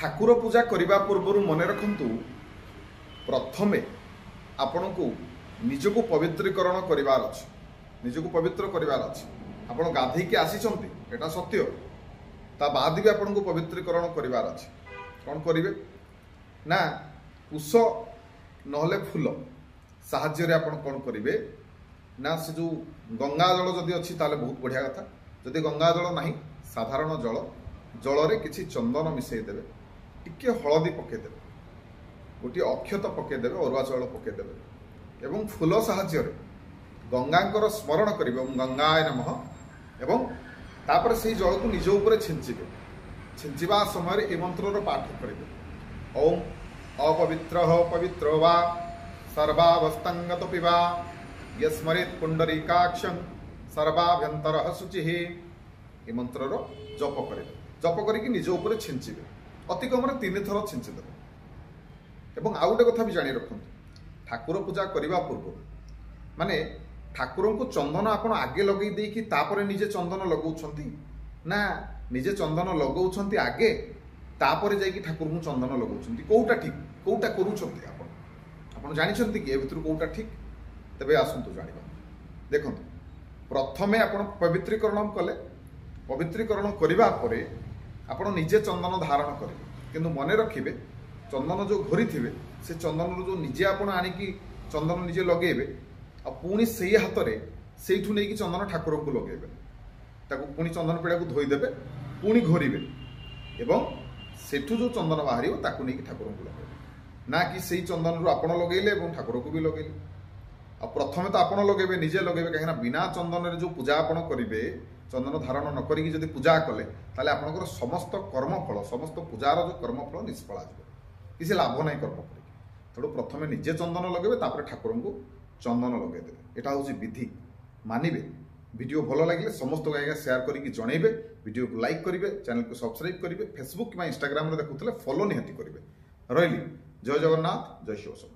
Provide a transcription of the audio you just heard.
ठाकुर पूजा करने पूर्व मन रखु प्रथमे आपण को निजक पवित्रीकरण करार अच्छे निजक पवित्र करार अच्छे आपण गाधे की आसीचंती एटा सत्य ता बाद भी आपण को पवित्रीकरण करार अच्छे कौन करेंगे ना कुश नहले फूल साहाय्य आपण कौन करेंगे ना से जो गंगा जल जदि अच्छी ताले बहुत बढ़िया कथा जदि गंगा जल नहीं साधारण जल जल किसी चंदन मिसईदेवे टिके हलदी पकईदेवे गोटे अक्षत पकईदेवे अरुआ चाउल पकईदेवे एवं फूल साहाय्य गंगा स्मरण करेंगे गंगाय नमः एवं तापर से जल को निज उपर छिंचिबे छिंचिबा समय ए मंत्र पाठ करेंगे ओम अपवित्र पवित्रो वा सर्वावस्थंगत पिबा यस्मरेत पुंडरीकाक्षं सर्वाभ्यंतर शुचि ए मंत्र जप करेंगे जप करके निज उपर छिंचिबे अति कम 3 थर छिंचिदेवे एवं आउ गोटे कथा भी जानी रखु ठाकुर पूजा करने पूर्व माने ठाकुर को चंदन आपण आगे लगे देकी तापरे निजे चंदन लगाउछंती ना निजे चंदन लगाउछंती आगे तापरे जाई कि ठाकुर को चंदन लगाउछंती कोउटा ठीक कोउटा करूछंती आपण आपण जानिछंती कि ए भितर कोउटा ठीक तबे आसंतु जानिबा देखंतु प्रथमे आपण पवित्रीकरण कले पवित्रीकरण करबा परे आपण निजे चंदन धारण करेंगे किंतु मने रखिबे चंदन जो घोरी थे से चंदन जो निजे आपण आनिकी चंदन निजे लगेबे आ पुणी से हाथ में से नहीं चंदन ठाकुर को लगेबे ताकू पुणी चंदन पेड़ा को धोईदेवे पुणी घोरीबे एवं सेठू जो चंदन बाहर ताकू नहीं ठाकुर को लगेबे ना कि से चंदन रू आपण लगेले ठाकुर को भी लगेले आ प्रथमे तो आपण लगेबे निजे लगेबे कहीं बिना चंदन रे जो पूजा आपण करेंगे चंदन धारण न करी जदि पूजा कले ताले आपनकर समस्त कर्मफल समस्त पूजार जो कर्मफल निष्फल आजिबो किसी लाभ नहीं कर्म करेंगे तेणु प्रथमे निजे चंदन लगेबे तापर ठाकुर को चंदन लगेदेवे एटा हूँ विधि मानिबे वीडियो भल लगे समस्त आज्ञा शेयर करके जनइबे वीडियो को लाइक करेंगे चैनल को सब्सक्राइब करेंगे फेसबुक कि इंस्टाग्राम देखुले फॉलो निहाती करेंगे रही जय जगन्नाथ जय शिव।